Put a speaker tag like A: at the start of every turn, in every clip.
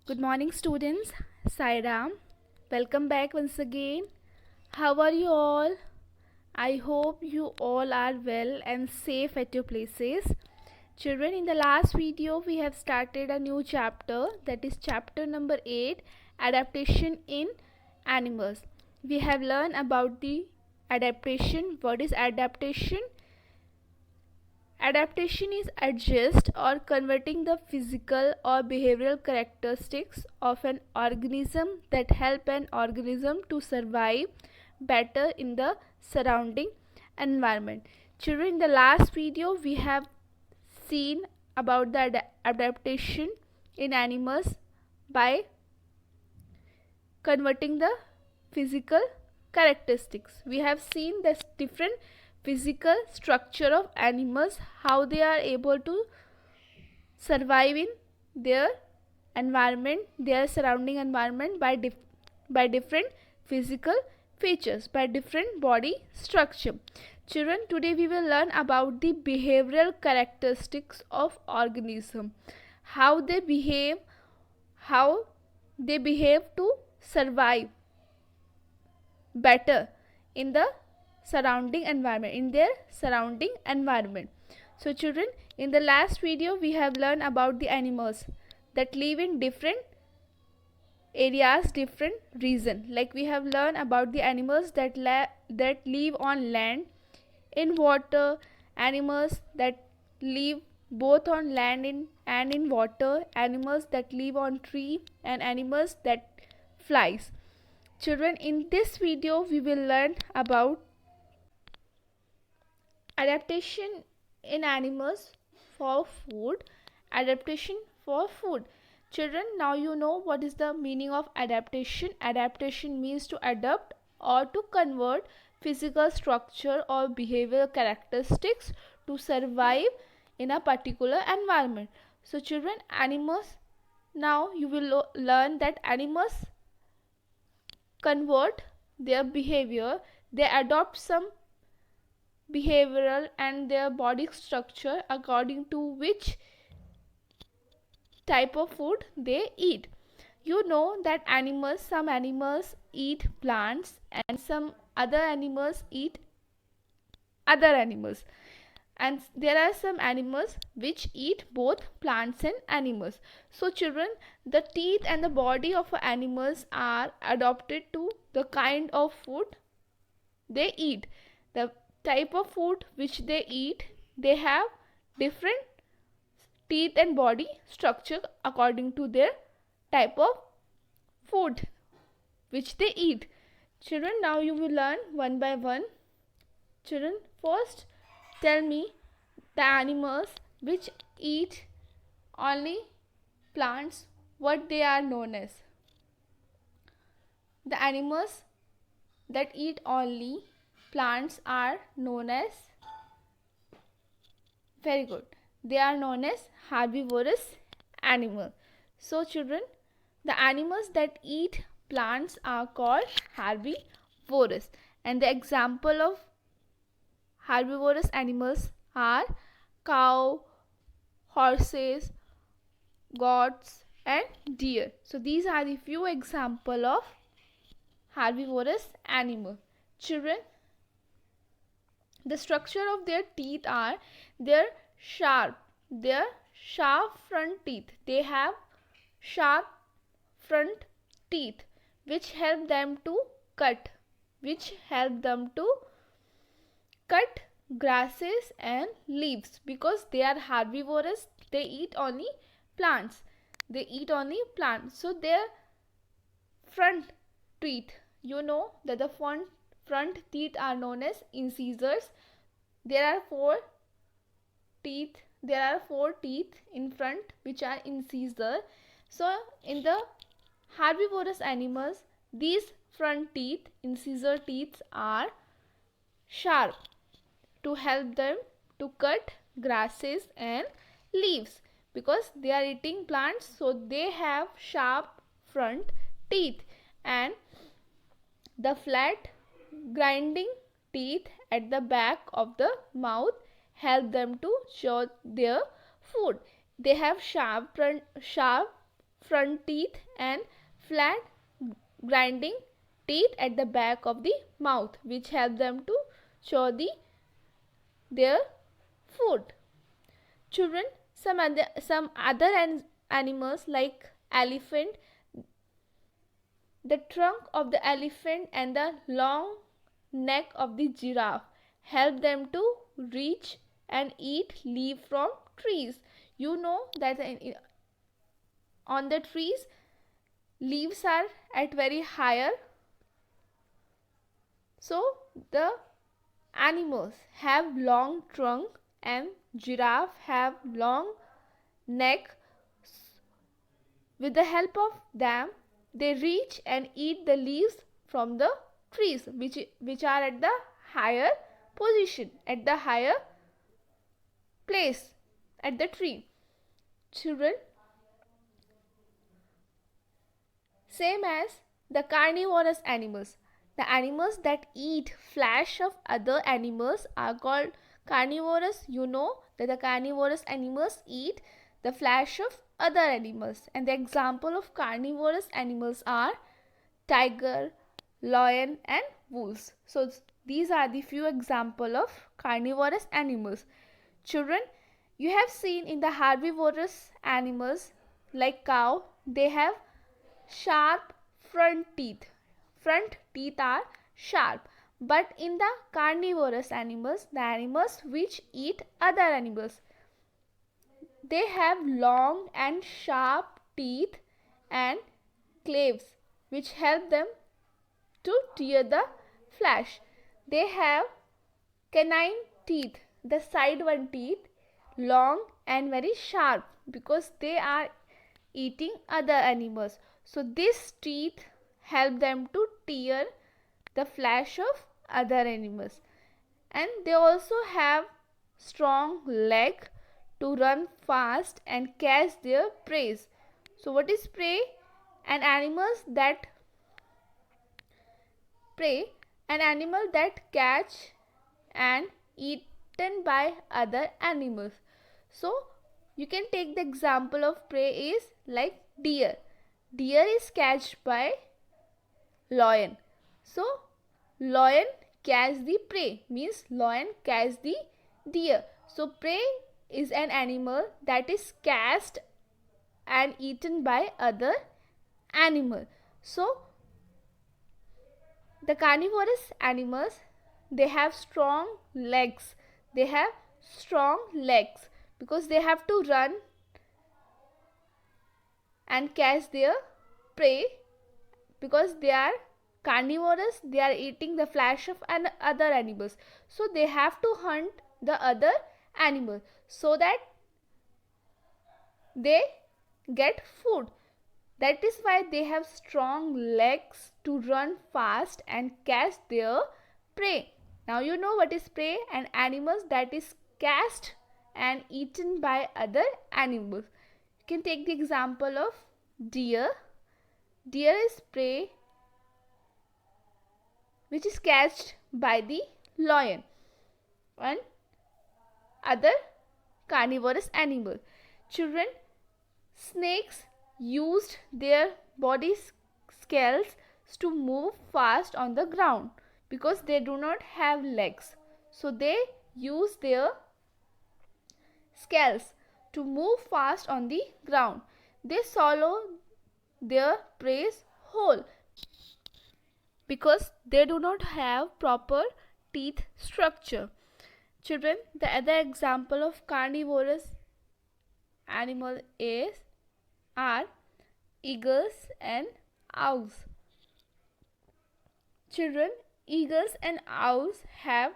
A: Good morning, students. Sairam. Welcome back once again. How are you all? I hope you all are well and safe at your places. Children, in the last video, we have started a new chapter, that is chapter number 8, Adaptation in Animals. We have learned about the adaptation. What is adaptation? Adaptation is adjust or converting the physical or behavioral characteristics of an organism that help an organism to survive better in the surrounding environment. Children, in the last video we have seen about the adaptation in animals by converting the physical characteristics. We have seen the different physical structure of animals, how they are able to survive in their environment, their surrounding environment by different physical features, by different body structure. Children, today we will learn about the behavioral characteristics of organism, how they behave to survive better in the surrounding environment, in their surrounding environment. So children, in the last video we have learned about the animals that live in different areas, different region. Like we have learned about the animals that live on land, in water, animals that live both on land and in water, animals that live on tree, and animals that flies. Children, in this video we will learn about adaptation in animals for food. Adaptation for food. Children, now you know what is the meaning of adaptation. Adaptation means to adapt or to convert physical structure or behavioral characteristics to survive in a particular environment. So children, animals, now you will learn that animals convert their behavior, they adopt some behavioral and their body structure according to which type of food they eat. You know that some animals eat plants and some other animals eat other animals, and there are some animals which eat both plants and animals. So children, the teeth and the body of animals are adapted to the kind of food they eat. The type of food which they eat, they have different teeth and body structure according to their type of food which they eat. Children, now you will learn one by one. Children, first tell me the animals which eat only plants, what they are known as. The animals that eat only plants are known as, very good, they are known as herbivorous animal. So children, the animals that eat plants are called herbivorous, and the example of herbivorous animals are cow, horses, goats and deer. So these are the few example of herbivorous animal. Children, the structure of their teeth are their sharp front teeth. They have sharp front teeth which help them to cut grasses and leaves. Because they are herbivorous, they eat only plants. So their front teeth, you know that the front teeth are known as incisors. There are four teeth in front which are incisor. So in the herbivorous animals, these front teeth, incisor teeth, are sharp to help them to cut grasses and leaves. Because they are eating plants, so they have sharp front teeth. And the flat grinding teeth at the back of the mouth help them to chew their food. They have sharp front teeth and flat grinding teeth at the back of the mouth, which help them to chew their food. Children, some other animals like elephant, the trunk of the elephant and the long neck of the giraffe help them to reach and eat leaf from trees. You know that on the trees leaves are at very higher, so the animals have long trunk and giraffe have long neck. With the help of them they reach and eat the leaves from the trees which are at the higher position, at the higher place at the tree. Children, same as the carnivorous animals, the animals that eat flesh of other animals are called carnivorous. You know that the carnivorous animals eat the flesh of other animals, and the example of carnivorous animals are tiger, lion and wolves. So these are the few examples of carnivorous animals. Children, you have seen in the herbivorous animals like cow, they have sharp front teeth. Front teeth are sharp. But in the carnivorous animals, the animals which eat other animals, they have long and sharp teeth and claws which help them to tear the flesh. They have canine teeth, the side one teeth, long and very sharp because they are eating other animals. So these teeth help them to tear the flesh of other animals. And they also have strong leg to run fast and catch their prey. So what is prey? An animals that prey, an animal that catch and eaten by other animals. So you can take the example of prey is like deer. Deer is catched by lion. So lion catch the prey, means lion catch the deer. So prey is an animal that is catched and eaten by other animal. So the carnivorous animals, they have strong legs. They have strong legs because they have to run and catch their prey, because they are carnivorous, they are eating the flesh of other animals. So they have to hunt the other animal so that they get food. That is why they have strong legs to run fast and catch their prey. Now you know what is prey, and animals that is catched and eaten by other animals. You can take the example of deer. Deer is prey which is catched by the lion and other carnivorous animal. Children, snakes used their body scales to move fast on the ground because they do not have legs. So they use their scales to move fast on the ground. They swallow their prey whole because they do not have proper teeth structure. Children, the other example of carnivorous animal are eagles and owls. Children, eagles and owls have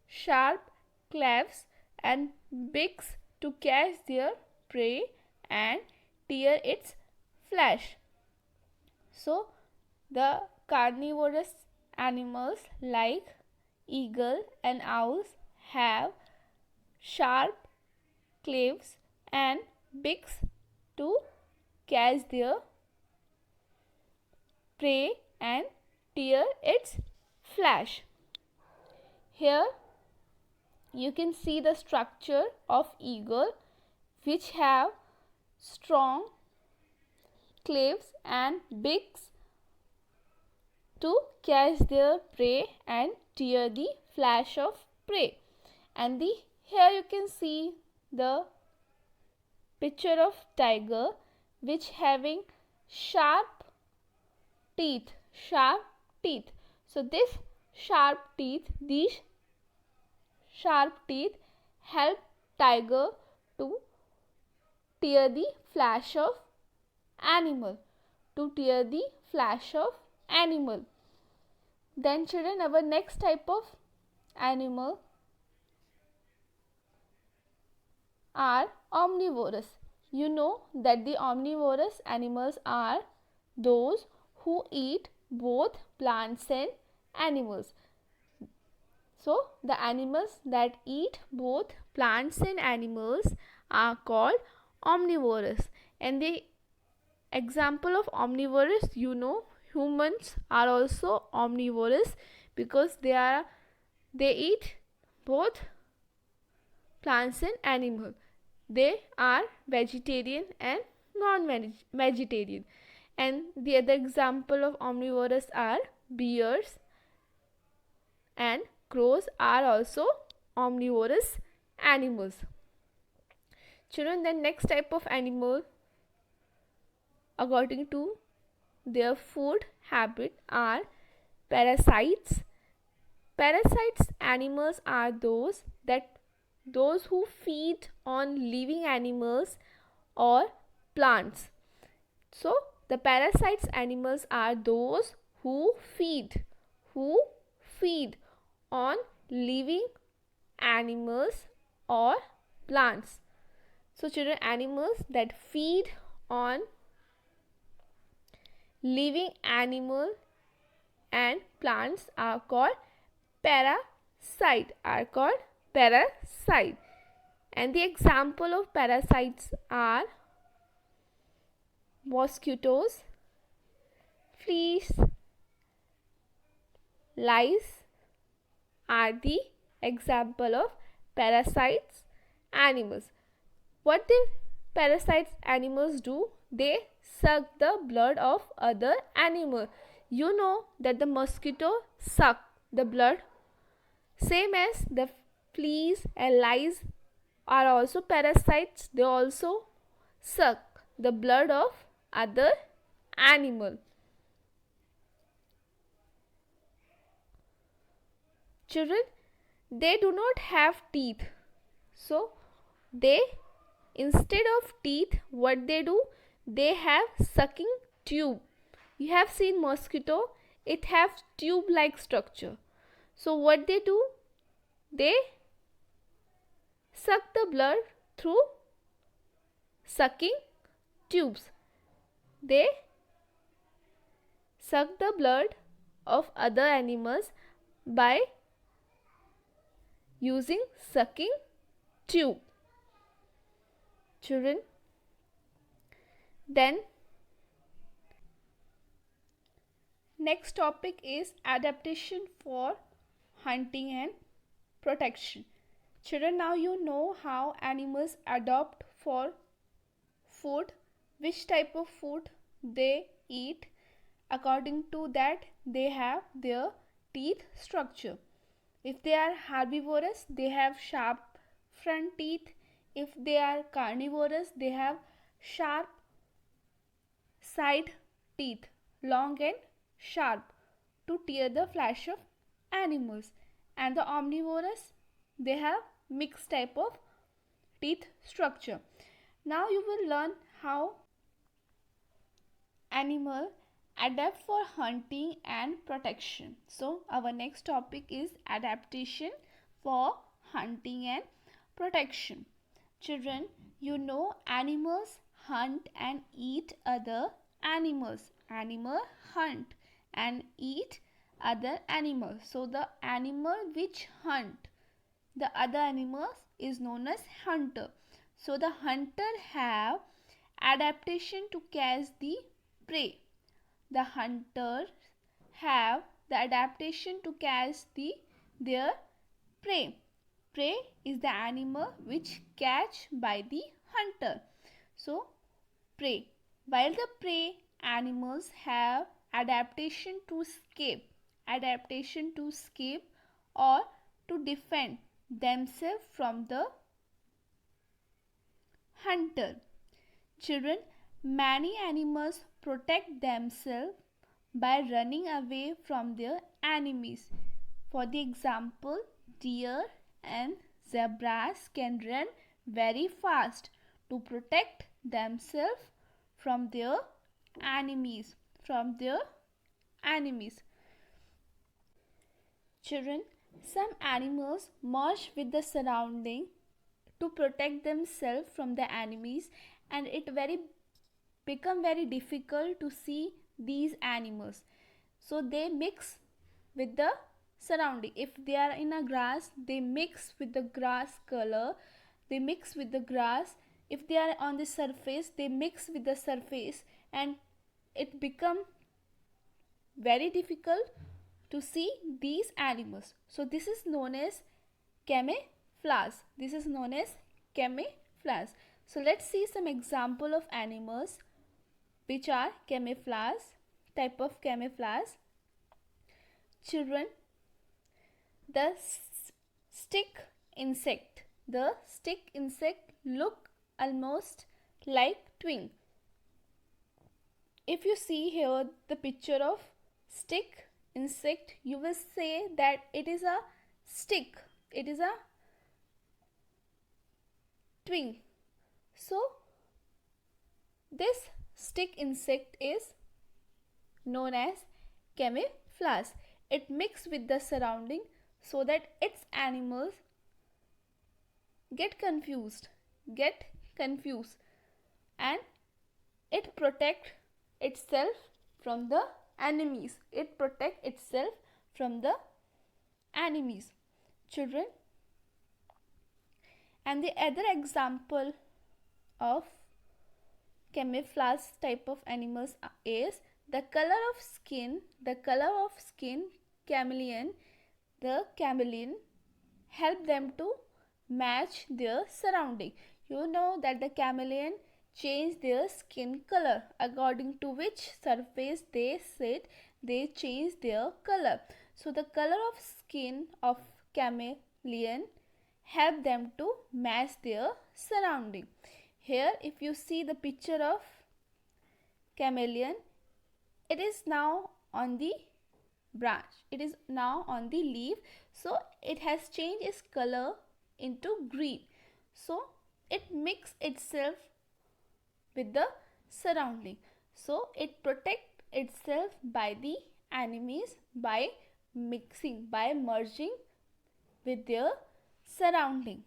A: sharp claws and beaks to catch their prey and tear its flesh. So the carnivorous animals like eagle and owls have sharp claws and beaks to catch their prey and tear its flesh. Here you can see the structure of eagle, which have strong claws and beaks to catch their prey and tear the flesh of prey. And here you can see the picture of tiger which having sharp teeth. So these sharp teeth help tiger to tear the flesh of animal. Then children, our next type of animal are omnivorous. You know that the omnivorous animals are those who eat both plants and animals. So the animals that eat both plants and animals are called omnivorous. And the example of omnivorous, you know, humans are also omnivorous because they eat both plants and animals. They are vegetarian and non-vegetarian. And the other example of omnivorous are bears and crows are also omnivorous animals. Children, the next type of animal according to their food habit are parasites. Parasites animals are those who feed on living animals or plants. So the parasites animals are those who feed on living animals or plants. So children, animals that feed on living animal and plants are called parasite. And the example of parasites are mosquitoes, fleas, lice are the example of parasites animals. What the parasites animals do? They suck the blood of other animal. You know that the mosquito suck the blood, same as the fleas and lice are also parasites. They also suck the blood of other animal. Children, they do not have teeth, so they, instead of teeth, what they do, they have sucking tube. You have seen mosquito, it have tube like structure. So what they do, they suck the blood through sucking tubes. They suck the blood of other animals by using sucking tube. Children, then next topic is adaptation for hunting and protection. Children, now you know how animals adapt for food, which type of food they eat. According to that, they have their teeth structure. If they are herbivorous, they have sharp front teeth. If they are carnivorous, they have sharp side teeth, long and sharp, to tear the flesh of animals. And the omnivorous, they have mixed type of teeth structure. Now you will learn how animal adapt for hunting and protection. So our next topic is adaptation for hunting and protection. Children, you know animals hunt and eat other animals. Animal hunt and eat other animals. So the animal which hunt the other animals is known as hunter. So the hunter have adaptation to catch the prey. The hunters have the adaptation to catch their prey. Prey is the animal which catch by the hunter. So prey. while the prey animals have adaptation to escape, or to defend themselves from the hunter. Children, many animals protect themselves by running away from their enemies. For the example, deer and zebras can run very fast to protect themselves from their enemies. Children, some animals merge with the surrounding to protect themselves from the enemies, and it become very difficult to see these animals, so they mix with the surrounding. If they are in a grass, they mix with the grass color, they mix with the grass. If they are on the surface, they mix with the surface, and it become very difficult to see these animals. So this is known as camouflage. So let's see some example of animals which are type of camouflage. Children, the stick insect. The stick insect look almost like twig. If you see here the picture of stick insect, you will say that it is a stick, it is a twig. So this stick insect is known as camouflage. It mixes with the surrounding so that its animals get confused and it protect itself from the enemies. Children, and the other example of camouflage type of animals is the color of skin. Chameleon. The chameleon help them to match their surrounding. You know that the chameleon change their skin color according to which surface they sit. They change their color. So the color of skin of chameleon help them to match their surrounding. Here if you see the picture of chameleon, it is now on the branch, it is now on the leaf, so it has changed its color into green. So it mix itself with the surrounding, so it protect itself by the enemies by merging with their surrounding.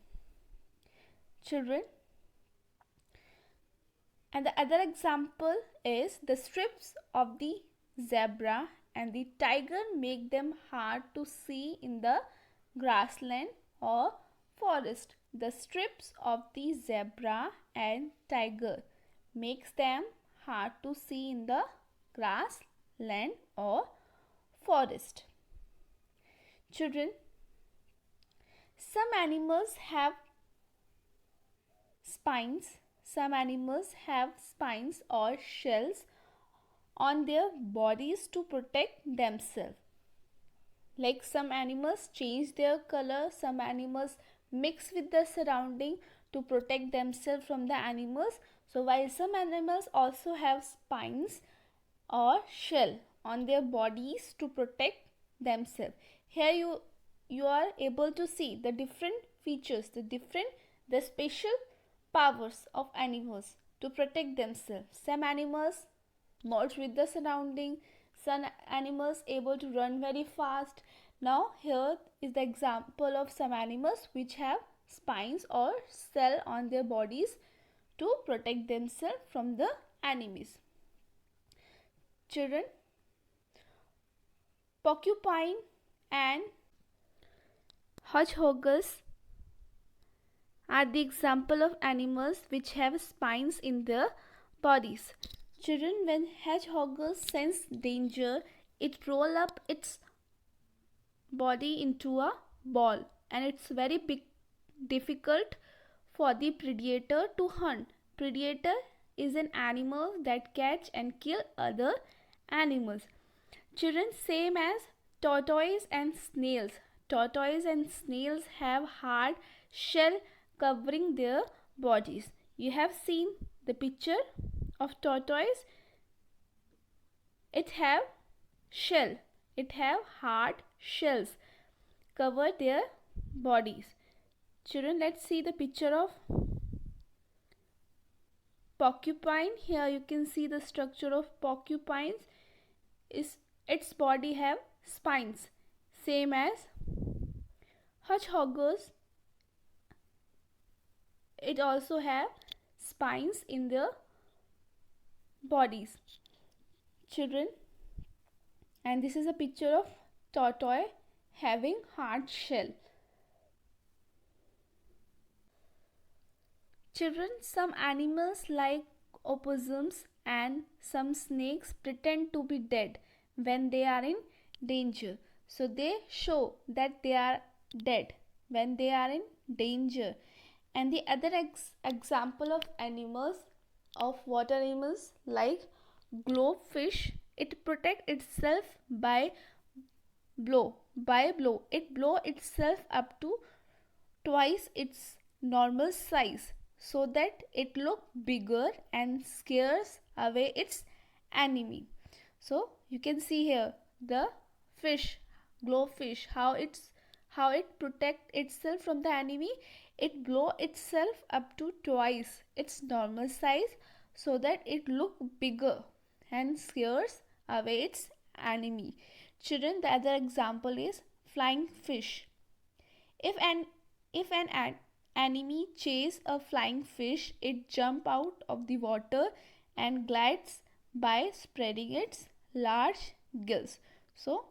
A: Children, and the other example is the strips of the zebra and the tiger make them hard to see in the grassland or forest. The strips of the zebra and tiger makes them hard to see in the grassland or forest. Children, some animals have spines. Or shells on their bodies to protect themselves. Like some animals change their color, some animals mix with the surrounding to protect themselves from the animals. So while some animals also have spines or shell on their bodies to protect themselves. Here you are able to see the different features, the special powers of animals to protect themselves. Some animals merge with the surrounding, some animals able to run very fast. Now here is the example of some animals which have spines or shell on their bodies to protect themselves from the enemies. Children, porcupine and hedgehogs are the example of animals which have spines in their bodies. Children, when hedgehogs sense danger, it roll up its body into a ball, and it's very difficult for the predator to hunt. Predator is an animal that catch and kill other animals. Children, same as tortoise and snails. Tortoise and snails have hard shell covering their bodies. You have seen the picture of tortoise. It have shell. It have hard shells cover their bodies. Children, let's see the picture of porcupine. Here you can see the structure of porcupines. Its body have spines, same as hedgehogs. It also have spines in their bodies. Children, and this is a picture of tortoise having hard shell. Children, some animals like opossums and some snakes pretend to be dead when they are in danger. So they show that they are dead when they are in danger. And the other example of animals, of water animals like globfish, it protect itself by blow. It blow itself up to twice its normal size so that it look bigger and scares away its enemy. So you can see here the fish, glowfish, how it protect itself from the enemy. It blow itself up to twice its normal size so that it look bigger and scares away its enemy. Children, the other example is flying fish. If an enemy chase a flying fish, it jump out of the water and glides by spreading its large gills. So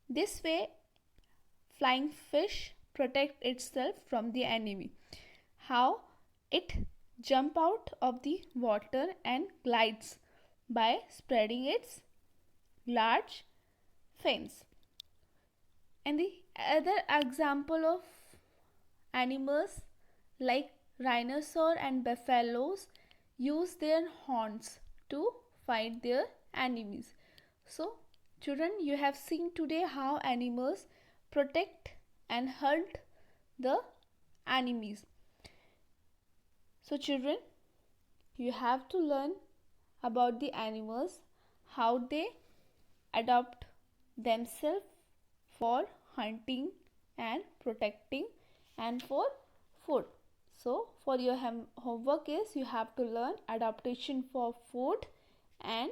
A: this way flying fish protect itself from the enemy. How it jump out of the water and glides by spreading its large fins. And the other example of animals like rhinoceros and buffaloes use their horns to fight their enemies. So children, you have seen today how animals protect and hunt the enemies. So children, you have to learn about the animals, how they adapt themselves for hunting and protecting and for food. So for your homework is you have to learn adaptation for food and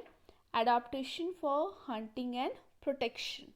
A: adaptation for hunting and protection.